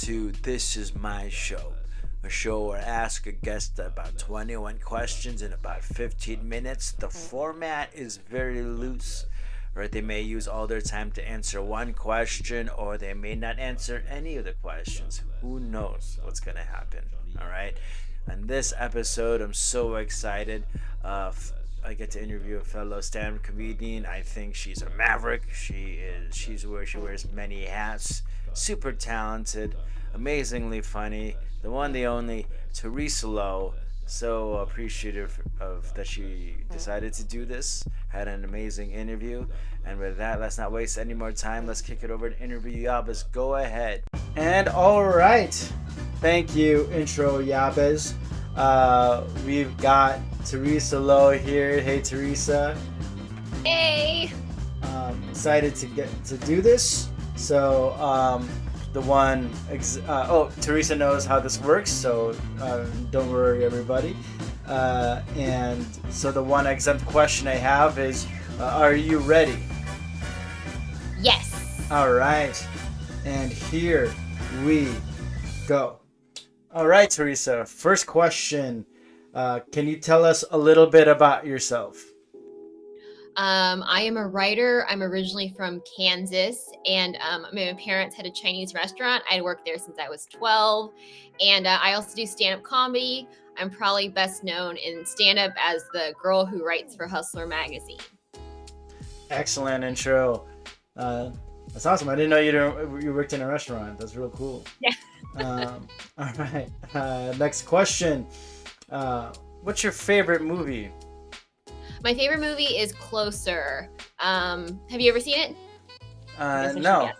to This Is My Show, a show where I ask a guest about 21 questions in about 15 minutes. The format is very loose, right? They may use all their time to answer one question, or they may not answer any of the questions. Who knows what's going to happen, all right? On this episode, I'm so excited. I get to interview a fellow stand-up comedian. I think she's a maverick. She wears many hats. Super talented, amazingly funny. The one, the only, Teresa Lo. So appreciative of that she decided to do this. Had an amazing interview. And with that, let's not waste any more time. Let's kick it over to interview Yabes. Go ahead. And all right. Thank you, intro Yabes. We've got Teresa Lo here. Hey, Teresa. Hey. Excited to get to do this. So, Teresa knows how this works, so don't worry, everybody. And so the one exempt question I have is, are you ready? Yes. All right. And here we go. All right, Teresa. First question. Can you tell us a little bit about yourself? I am a writer. I'm originally from Kansas, and my parents had a Chinese restaurant. I worked there since I was 12, and I also do stand-up comedy. I'm probably best known in stand-up as the girl who writes for Hustler magazine. Excellent intro. That's awesome. I didn't know you worked in a restaurant. That's real cool. Yeah. All right. Next question. What's your favorite movie? My favorite movie is Closer. Have you ever seen it? No.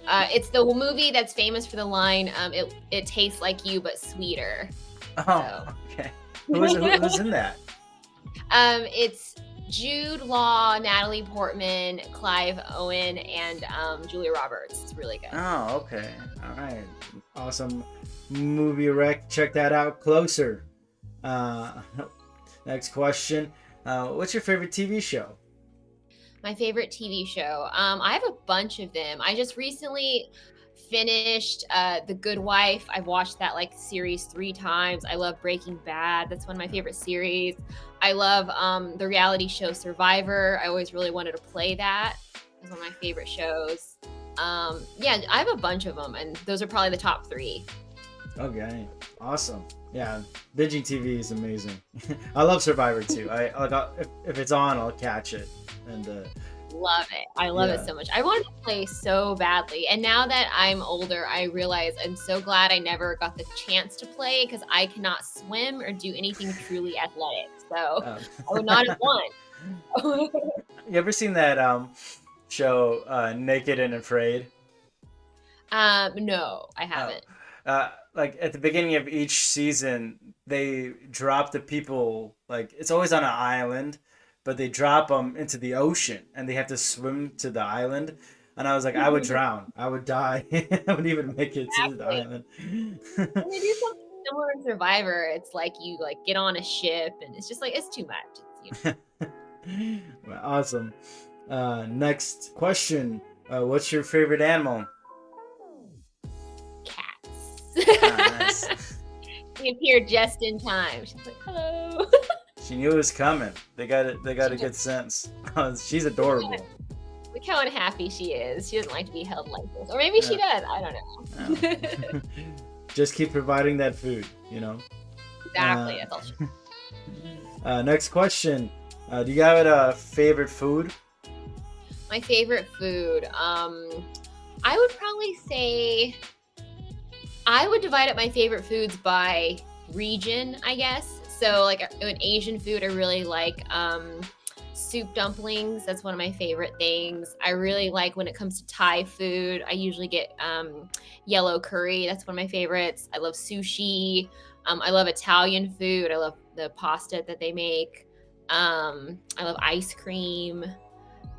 It's the movie that's famous for the line, it tastes like you, but sweeter. Oh, so. Okay. Who's in that? It's Jude Law, Natalie Portman, Clive Owen, and Julia Roberts. It's really good. Oh, okay. All right. Awesome movie rec. Check that out. Closer. Next question. What's your favorite TV show? My favorite TV show. I have a bunch of them. I just recently finished The Good Wife. I've watched that series 3 times. I love Breaking Bad. That's one of my favorite series. I love the reality show Survivor. I always really wanted to play that. It's one of my favorite shows. Yeah, I have a bunch of them, and those are probably the top 3. Okay, awesome. Yeah, binging TV is amazing. I love Survivor too. If it's on, I'll catch it. And love it. I love it so much. I wanted to play so badly, and now that I'm older, I realize I'm so glad I never got the chance to play, because I cannot swim or do anything truly athletic. So I would not have won. You ever seen that show Naked and Afraid? No, I haven't. At the beginning of each season, they drop the people, it's always on an island, but they drop them into the ocean and they have to swim to the island. And I was like, I would drown. I would die. I wouldn't even make it to the island. When they do something similar in Survivor, it's you get on a ship, and it's just it's too much. Well, awesome. Next question. What's your favorite animal? Nice. She appeared just in time. She's like, hello. She knew it was coming. They got a good sense. She's adorable. Look how unhappy she is. She doesn't like to be held like this. Or maybe she does. I don't know. Just keep providing that food, Exactly. That's all she... Next question. Do you have a favorite food? My favorite food. I would probably say... I would divide up my favorite foods by region, I guess. So an Asian food, I really like soup dumplings. That's one of my favorite things. I really like, when it comes to Thai food, I usually get yellow curry. That's one of my favorites. I love sushi. I love Italian food. I love the pasta that they make. I love ice cream.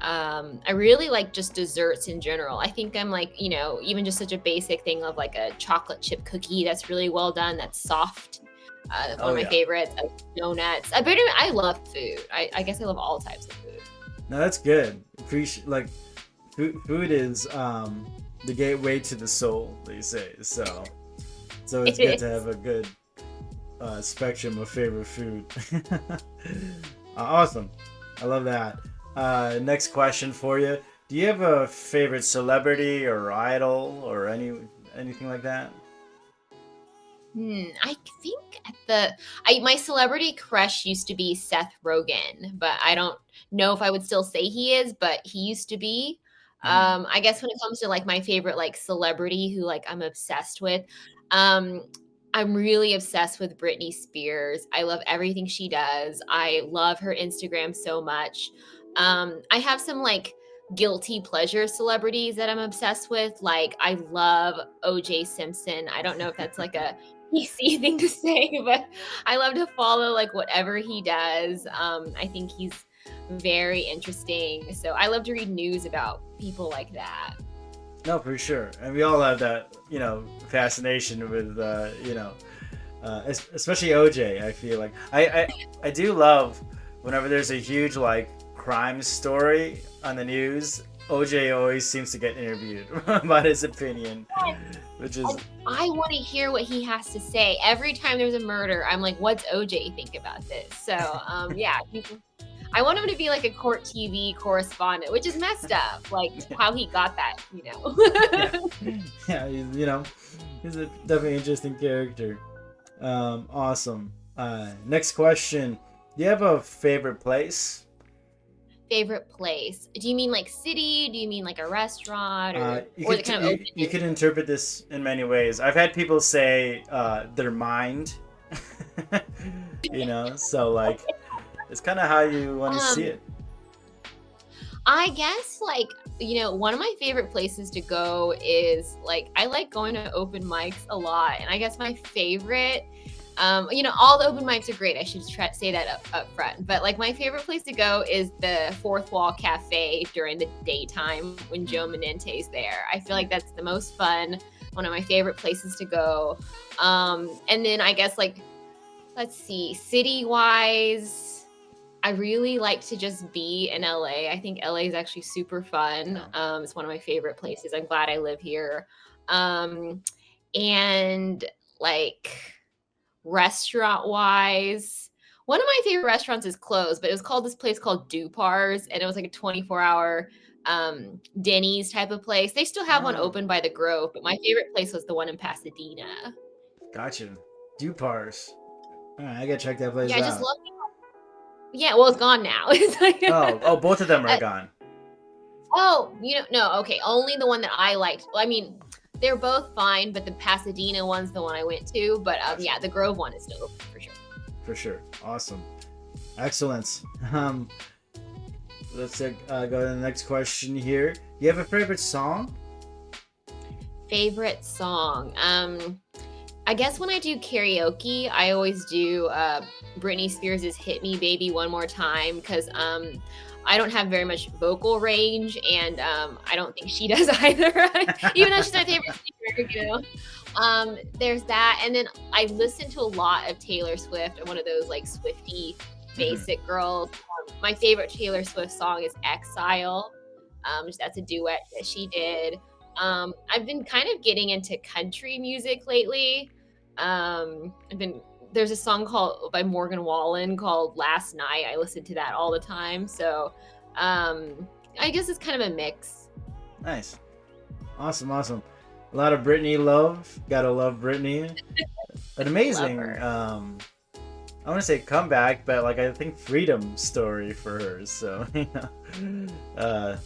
I really like just desserts in general. I think I'm even just such a basic thing of a chocolate chip cookie that's really well done, that's soft. That's one of my favorites. Donuts. I love food. I guess I love all types of food. No, that's good. Appreciate food is the gateway to the soul, they say. So it's It good to is. have a good spectrum of favorite food. Awesome, I love that. Next question for you: do you have a favorite celebrity or idol or anything like that? I think my celebrity crush used to be Seth Rogen, but I don't know if I would still say he is, but he used to be. Mm. I guess when it comes to like my favorite like celebrity who like I'm obsessed with, um, I'm really obsessed with Britney Spears. I love everything she does. I love her Instagram so much. I have some like guilty pleasure celebrities that I'm obsessed with. Like I love OJ Simpson. I don't know if that's like a PC thing to say, but I love to follow like whatever he does. I think he's very interesting. So I love to read news about people like that. No, for sure, and we all have that, fascination with, especially OJ. I feel like I do love whenever there's a huge like crime story on the news. OJ always seems to get interviewed about his opinion, which is And I want to hear what he has to say. Every time there's a murder, I'm like, what's OJ think about this? So, yeah, I want him to be like a court TV correspondent, which is messed up, like how he got that, yeah, yeah, he's a definitely interesting character. Awesome. Next question: do you have a favorite place? Favorite place? Do you mean like city? Do you mean like a restaurant You or the could kind of open? you could interpret this in many ways. I've had people say their mind, so like it's kind of how you want to see Um, it. I guess like, one of my favorite places to go is like I like going to open mics a lot. And I guess my favorite, all the open mics are great. I should say that up front. But like my favorite place to go is the Fourth Wall Cafe during the daytime when Joe Menente's there. I feel like that's the most fun, one of my favorite places to go. And then I guess like, let's see, city wise, I really like to just be in LA. I think LA is actually super fun. It's one of my favorite places. I'm glad I live here. Um, and like restaurant wise, one of my favorite restaurants is closed, but it was called this place called Dupars, and it was like a 24-hour Denny's type of place. They still have one Oh, open by the Grove, but my favorite place was the one in Pasadena. gotcha. Dupars. All right, I gotta check that place Yeah, I just out. love. Yeah, well, it's gone now. It's like, Oh, both of them are uh, gone. oh, no, okay, only the one that I liked. Well, I mean, they're both fine, but the Pasadena one's the one I went to. But Gotcha. yeah, the Grove one is still open for sure. For sure. Awesome. Excellent. Um, let's go to the next question here. You have a favorite song? Favorite song? I guess when I do karaoke, I always do Britney Spears' "Hit Me, Baby, One More Time" because I don't have very much vocal range, and I don't think she does either. Even though she's my favorite singer. There's that, and then I listen to a lot of Taylor Swift. I'm one of those like Swifty Mhm. basic girls. My favorite Taylor Swift song is "Exile." That's a duet that she did. I've been kind of getting into country music lately. I've been There's a song called by Morgan Wallen called "Last Night." I listen to that all the time. So, I guess it's kind of a mix. Nice. Awesome, awesome. A lot of Britney love. Gotta love Britney. An Love amazing, her. I want to say comeback, but like I think freedom story for her. So,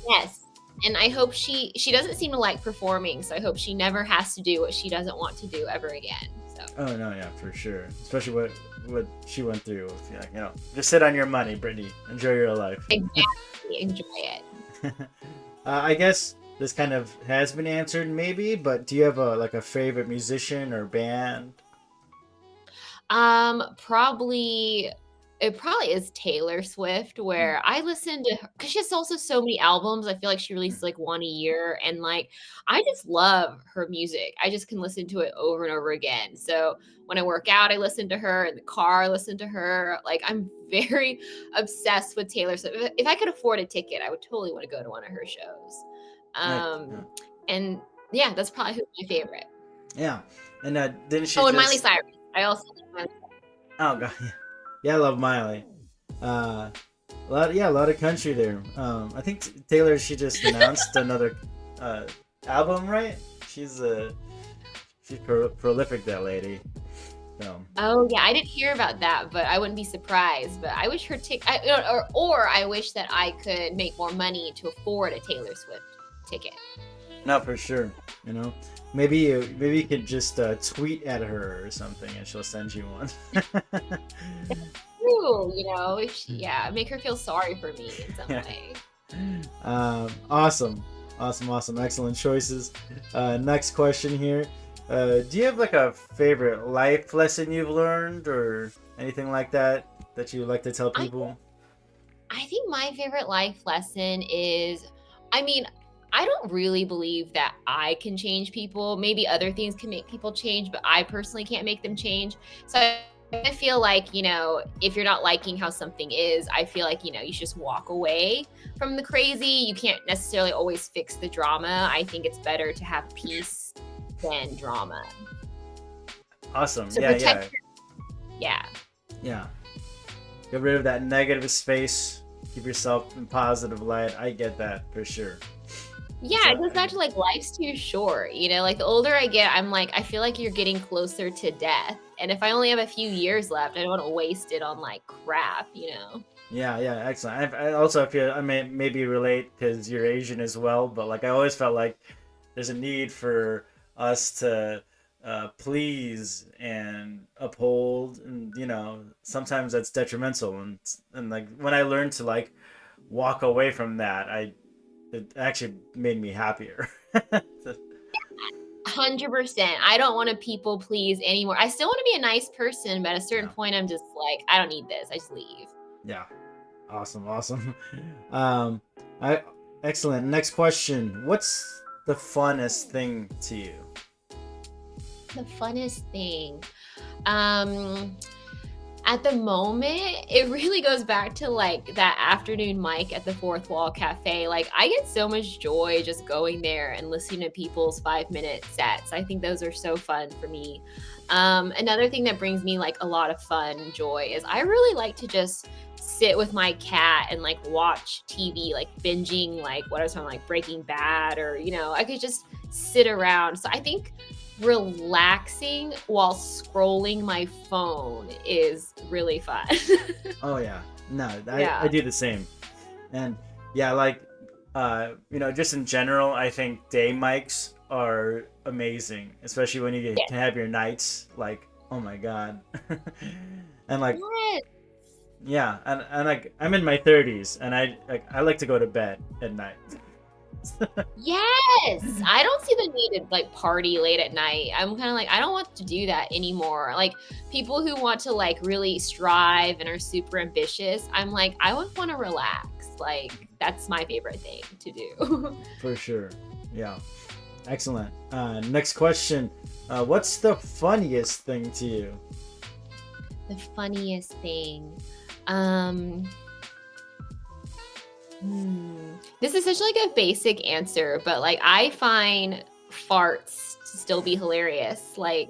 Yes. And I hope she doesn't seem to like performing, so I hope she never has to do what she doesn't want to do ever again. So, oh no, yeah, for sure. Especially what she went through. Just sit on your money, Britney. Enjoy your life. exactly, enjoy it. I guess this kind of has been answered, maybe. But do you have a favorite musician or band? Probably it probably is Taylor Swift Mm. where I listen to her because she has also so many albums. I feel like she releases like one a year, and like I just love her music. I just can listen to it over and over again. So when I work out, I listen to her. In the car, I listen to her. Like I'm very obsessed with Taylor Swift. If I could afford a ticket, I would totally want to go to one of her shows. Nice. Um, Yeah. and Yeah, that's probably who's my favorite. Yeah, and didn't she Oh, and Miley just? Cyrus. I also like Miley Oh god, yeah, I love Miley. A lot of country there. I think Taylor, she just announced another uh, album, right? She's prolific, that lady. So Oh yeah, I didn't hear about that, but I wouldn't be surprised. But I wish her or I wish that I could make more money to afford a Taylor Swift ticket. not for sure. You know, maybe you could just tweet at her or something, and she'll send you one. True, yeah, make her feel sorry for me in some Yeah. way. Awesome, excellent choices. Next question here. Do you have like a favorite life lesson you've learned or anything like that that you like to tell I people? I think my favorite life lesson is, I mean, I don't really believe that I can change people. Maybe other things can make people change, but I personally can't make them change. So I feel like, if you're not liking how something is, I feel like, you should just walk away from the crazy. You can't necessarily always fix the drama. I think it's better to have peace than drama. Awesome. So Yeah, protect yeah. yeah. Get rid of that negative space. Keep yourself in positive light. I get that for sure. Yeah, it goes back to like life's too short. Like the older I get, I'm like, I feel like you're getting closer to death. And if I only have a few years left, I don't want to waste it on like crap. Yeah, excellent. I also feel I may maybe relate because you're Asian as well, but like I always felt like there's a need for us to please and uphold, and sometimes that's detrimental. And like when I learned to like walk away from that, it actually made me happier. 100%. I don't want to people please anymore. I still want to be a nice person, but at a certain Yeah. point, I'm just like, I don't need this. I just leave. Yeah. Awesome. Um, I excellent. Next question. What's the funnest thing to you? The funnest thing. Um, At the moment, it really goes back to like that afternoon mic at the Fourth Wall Cafe. Like, I get so much joy just going there and listening to people's 5-minute sets. I think those are so fun for me. Another thing that brings me like a lot of fun and joy is I really like to just sit with my cat and like watch TV, like binging, like what I was talking like Breaking Bad, or I could just sit around. So I think relaxing while scrolling my phone is really fun. Oh yeah. No, I Yeah. do the same. And yeah, like just in general, I think day mics are amazing, especially when you Yeah. can have your nights like, oh my god. And like Yes. yeah, and like I'm in my 30s and I like to go to bed at night. Yes. I don't see the need to like party late at night. I'm kind of like, I don't want to do that anymore. Like people who want to like really strive and are super ambitious, I'm like, I would want to relax. Like that's my favorite thing to do. For sure. Yeah. Excellent. Next question. What's the funniest thing to you? The funniest thing. Um, This is such like a basic answer, but like I find farts to still be hilarious. Like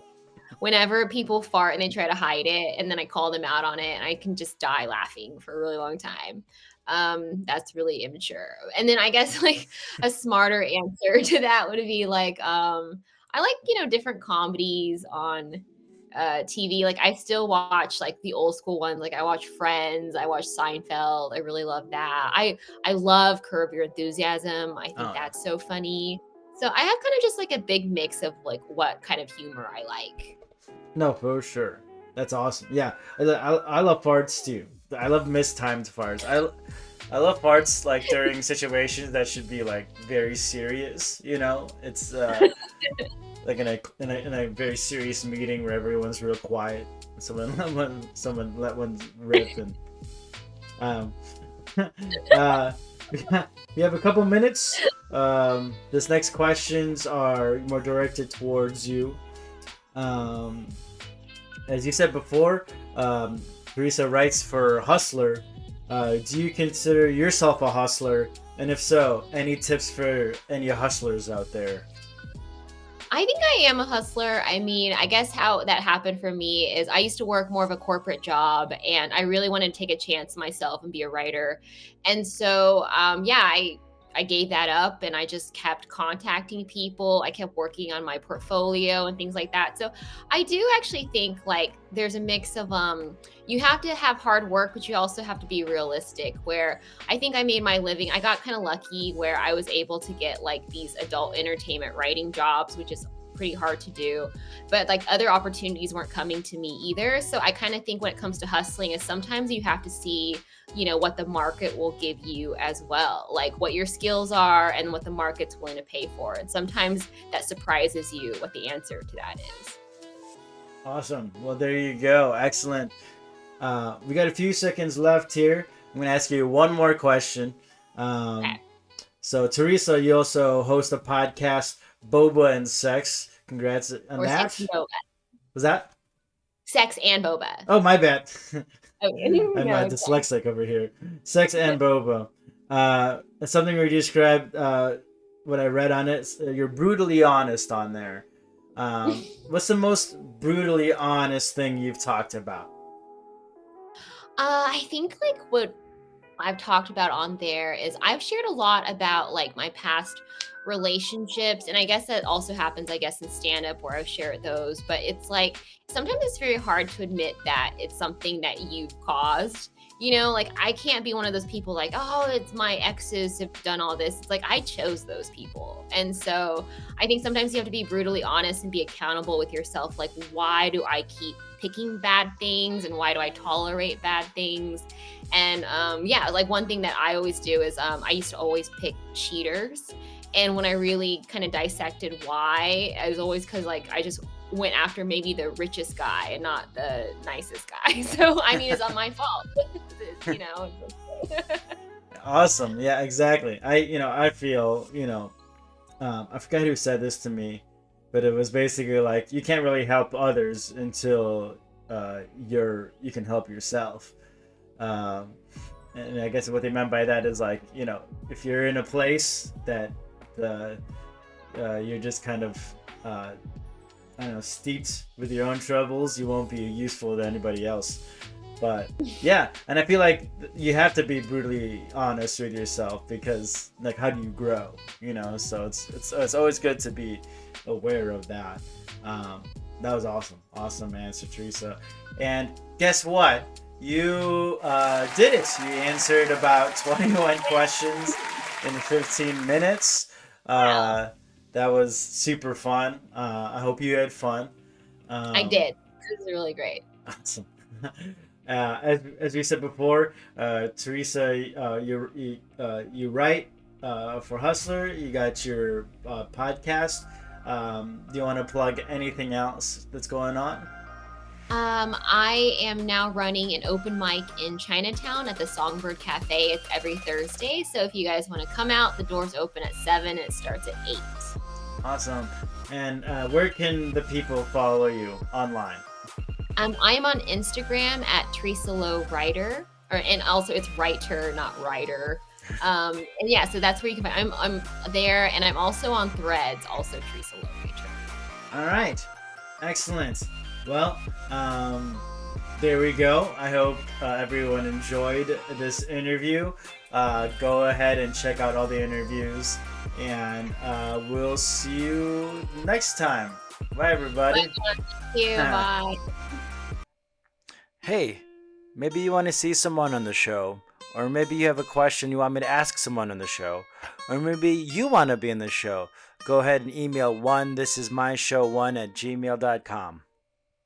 whenever people fart and they try to hide it, and then I call them out on it, and I can just die laughing for a really long time. That's really immature. And then I guess like a smarter answer to that would be like, I like different comedies on TV. Like I still watch like the old school ones. Like I watch Friends, I watch Seinfeld. I really love that. I love Curb Your Enthusiasm. I think Oh yeah. that's so funny. So I have kind of just like a big mix of like what kind of humor I like. No, for sure. That's awesome. Yeah, I love farts too. I love mistimed farts. I love farts like during situations that should be like very serious. It's like in a very serious meeting where everyone's real quiet. Someone let one rip, and um, uh, we have a couple minutes. This next questions are more directed towards you. Um, as you said before, Teresa writes for Hustler. Do you consider yourself a hustler? And if so, any tips for any hustlers out there? I think I am a hustler. I mean, I guess how that happened for me is I used to work more of a corporate job and I really wanted to take a chance myself and be a writer. And so, yeah, I gave that up and I just kept contacting people. I kept working on my portfolio and things like that. So I do actually think like there's a mix of you have to have hard work, but you also have to be realistic where I think I made my living. I got kind of lucky where I was able to get like these adult entertainment writing jobs, which is pretty hard to do. But like other opportunities weren't coming to me either. So I kind of think when it comes to hustling is sometimes you have to see, what the market will give you as well, like what your skills are and what the market's willing to pay for. And sometimes that surprises you what the answer to that is. Awesome. Well, there you go. Excellent. We got a few seconds left here. I'm going to ask you one more question. Okay. So, Teresa, you also host a podcast, Boba and Sex. Congrats on Or that. sex and boba. Was that? Sex and boba. Oh, my bad. Okay. I'm dyslexic over here. Sex and Boba. Something where you described what I read on it. You're brutally honest on there. What's the most brutally honest thing you've talked about? I think like what I've talked about on there is I've shared a lot about like my past relationships. And I guess that also happens, I guess, in stand up where I've shared those. But it's like sometimes it's very hard to admit that it's something that you've caused. Like I can't be one of those people like, oh, it's my exes have done all this. It's like I chose those people. And so I think sometimes you have to be brutally honest and be accountable with yourself. Like, why do I keep picking bad things and why do I tolerate bad things? And yeah, like one thing that I always do is I used to always pick cheaters. And when I really kind of dissected why, it was always because like I just went after maybe the richest guy and not the nicest guy. So I mean, it's not my fault. Awesome. Yeah, exactly. I feel, I forgot who said this to me, but it was basically like you can't really help others until you can help yourself. And I guess what they meant by that is like, if you're in a place that you're just kind of I don't know, steeped with your own troubles, you won't be useful to anybody else. But yeah, and I feel like you have to be brutally honest with yourself because like how do you grow, so it's always good to be aware of that. That was awesome answer, Teresa. And guess what, you did it. You answered about 21 questions in 15 minutes. That was super fun. I hope you had fun. I did. It was really great. Awesome. As we said before, Teresa, you write for Hustler. You got your podcast. Do you want to plug anything else that's going on? I am now running an open mic in Chinatown at the Songbird Cafe. It's every Thursday. So if you guys want to come out, the doors open at 7 and it starts at 8. Awesome. And where can the people follow you online? I am on Instagram at Teresa Lo Writer, and also it's writer, not writer. And yeah, so that's where you can find. I'm there, and I'm also on Threads, also Teresa Lo Writer. All right, excellent. Well, there we go. I hope everyone enjoyed this interview. Go ahead and check out all the interviews, and we'll see you next time. Bye, everybody. Thank you. Bye. Hey, maybe you want to see someone on the show, or maybe you have a question you want me to ask someone on the show, or maybe you want to be in the show. Go ahead and email thisismyshow1@gmail.com.